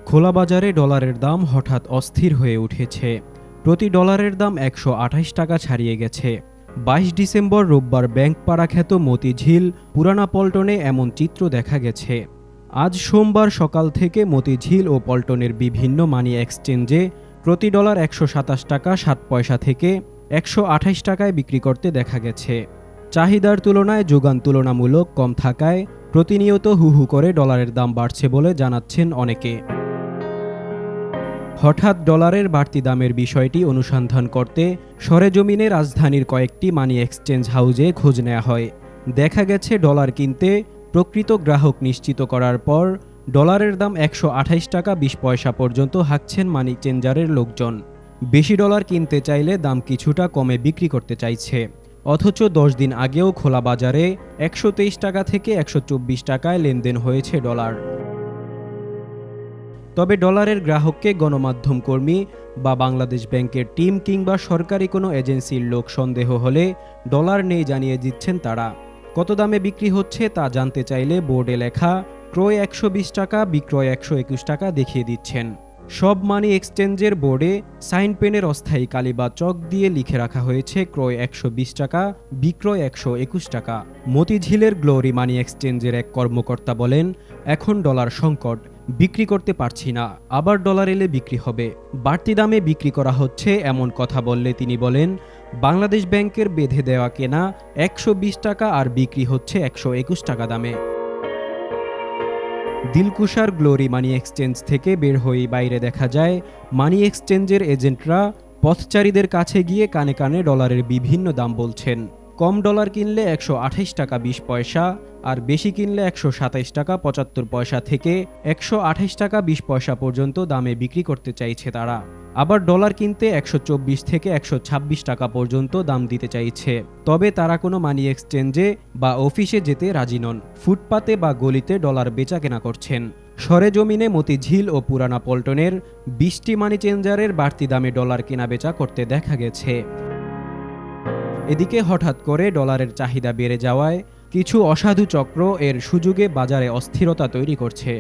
খোলা বাজারে ডলারের দাম হঠাৎ অস্থির হয়ে উঠেছে। প্রতি ডলারের দাম ১২৮ টাকা ছাড়িয়ে গেছে। ২২ ডিসেম্বর রোববার ব্যাংকপাড়া খ্যাত মতিঝিল পুরানা পল্টনে এমন চিত্র দেখা গেছে। আজ সোমবার সকাল থেকে মতিঝিল ও পল্টনের বিভিন্ন মানি এক্সচেঞ্জে প্রতি ডলার ১২৭ টাকা ৭ পয়সা থেকে ১২৮ টাকায় বিক্রি করতে দেখা গেছে। চাহিদার তুলনায় যোগান তুলনামূলক কম থাকায় প্রতিনিয়ত হু হু করে ডলারের দাম বাড়ছে বলে জানাচ্ছেন অনেকে। হঠাৎ ডলারের বাড়তি দামের বিষয়টি অনুসন্ধান করতে সরেজমিনে রাজধানীর কয়েকটি মানি এক্সচেঞ্জ হাউজে খোঁজ নেওয়া হয়। দেখা গেছে ডলার কিনতে প্রকৃত গ্রাহক নিশ্চিত করার পর ডলারের দাম ১২৮ টাকা ২০ পয়সা পর্যন্ত হাঁকছেন মানি চেঞ্জারের লোকজন। বেশি ডলার কিনতে চাইলে দাম কিছুটা কমে বিক্রি করতে চাইছে। অথচ ১০ দিন আগেও খোলা বাজারে ১২৩ টাকা থেকে ১২৪ টাকায় লেনদেন হয়েছে ডলার। তবে ডলারের গ্রাহককে গণমাধ্যম কর্মী বা বাংলাদেশ ব্যাংকের টিম কিংবা সরকারি কোনো এজেন্সির লোক সন্দেহ হলে ডলার নেই জানিয়ে দিচ্ছেন তারা। কত দামে বিক্রি হচ্ছে তা জানতে চাইলে বোর্ডে লেখা ক্রয় ১২০ টাকা বিক্রয় ১২১ টাকা দেখিয়ে দিচ্ছেন। সব মানি এক্সচেঞ্জের বোর্ডে সাইন পেনের অস্থায়ী কালি বা চক দিয়ে লিখে রাখা হয়েছে ক্রয় ১২০ টাকা বিক্রয় ১২১ টাকা। মতিঝিলের গ্লোরি মানি এক্সচেঞ্জের এক কর্মকর্তা বলেন, এখন ডলার সংকট, বিক্রি করতে পারছি না, আবার ডলার এলে বিক্রি হবে। বাড়তি দামে বিক্রি করা হচ্ছে এমন কথা বললে তিনি বলেন, বাংলাদেশ ব্যাংকের বেঁধে দেওয়া কেনা ১২০ টাকা আর বিক্রি হচ্ছে ১২১ টাকা দামে। দিলকুশার গ্লোরি মানি এক্সচেঞ্জ থেকে বের হয়ে বাইরে দেখা যায় মানি এক্সচেঞ্জের এজেন্টরা পথচারীদের কাছে গিয়ে কানে কানে ডলারের বিভিন্ন দাম বলছেন। কম ডলার কিনলে ১২৮ টাকা ২০ পয়সা আর বেশি কিনলে ১২৭ টাকা ৭৫ পয়সা থেকে ১২৮ টাকা ২০ পয়সা পর্যন্ত দামে বিক্রি করতে চাইছে তারা। আবার ডলার কিনতে ১২৪ থেকে ১২৬ টাকা পর্যন্ত দাম দিতে চাইছে। তবে তারা কোনো মানি এক্সচেঞ্জে বা অফিসে যেতে রাজি নন, ফুটপাতে বা গলিতে ডলার বেচা কেনা করছেন। সরেজমিনে মতিঝিল ও পুরানা পল্টনের ২০টি মানি চেঞ্জারের বাড়তি দামে ডলার কেনা বেচা করতে দেখা গেছে। এদিকে হঠাৎ করে ডলারের চাহিদা বেড়ে যাওয়ায় কিছু অসাধু চক্র এর সুযোগে বাজারে অস্থিরতা তৈরি করছে।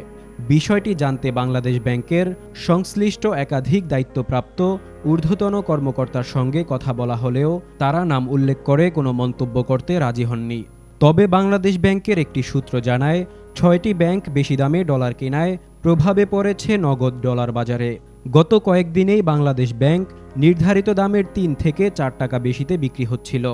বিষয়টি জানতে বাংলাদেশ ব্যাংকের সংশ্লিষ্ট একাধিক দায়িত্বপ্রাপ্ত ঊর্ধ্বতন কর্মকর্তার সঙ্গে কথা বলা হলেও তারা নাম উল্লেখ করে কোনো মন্তব্য করতে রাজি হননি। তবে বাংলাদেশ ব্যাংকের একটি সূত্র জানায়, ৬টি ব্যাংক বেশি দামে ডলার কেনায় প্রভাবে পড়েছে নগদ ডলার বাজারে। গত কয়েকদিনেই বাংলাদেশ ব্যাংক নির্ধারিত দামের ৩ থেকে ৪ টাকা বেশিতে বিক্রি হচ্ছিল।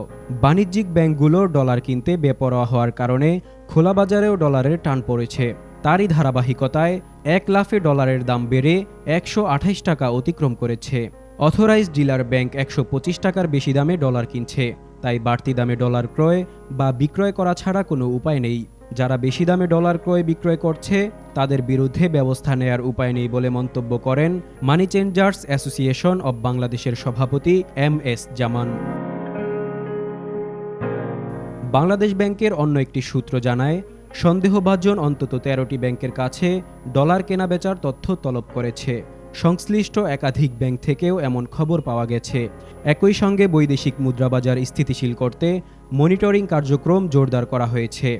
বাণিজ্যিক ব্যাংকগুলোর ডলার কিনতে বেপরোয়া হওয়ার কারণে খোলা বাজারেও ডলারের টান পড়েছে। তারই ধারাবাহিকতায় এক লাফে ডলারের দাম বেড়ে ১২৮ টাকা অতিক্রম করেছে। অথরাইজড ডিলার ব্যাংক ১২৫ টাকার বেশি দামে ডলার কিনছে। তাই বাড়তি দামে ডলার ক্রয় বা বিক্রয় করা ছাড়া কোনো উপায় নেই। যারা বেশি দামে ডলার ক্রয় বিক্রয় করছে তাদের বিরুদ্ধে ব্যবস্থা নেয়ার উপায় নেই বলে মন্তব্য করেন মানি চেঞ্জার্স অ্যাসোসিয়েশন অব বাংলাদেশের সভাপতি MS জামান। বাংলাদেশ ব্যাংকের অন্য একটি সূত্র জানায়, সন্দেহভাজন অন্তত ১৩টি ব্যাংকের কাছে ডলার কেনাবেচার তথ্য তলব করেছে। সংশ্লিষ্ট একাধিক ব্যাংক থেকেও এমন খবর পাওয়া গেছে। একই সঙ্গে বৈদেশিক মুদ্রাবাজার স্থিতিশীল করতে মনিটরিং কার্যক্রম জোরদার করা হয়েছে।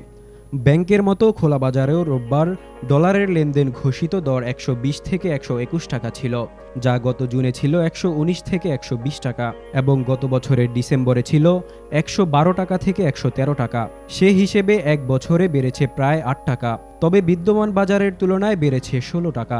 ব্যাংকের মতো খোলা বাজারেও রোববার ডলারের লেনদেন ঘোষিত দর ১২০ থেকে ১২১ টাকা ছিল, যা গত জুনে ছিল ১১৯ থেকে ১২০ টাকা এবং গত বছরের ডিসেম্বরে ছিল ১১২ টাকা থেকে ১১৩ টাকা। সে হিসেবে এক বছরে বেড়েছে প্রায় ৮ টাকা, তবে বিদ্যমান বাজারের তুলনায় বেড়েছে ১৬ টাকা।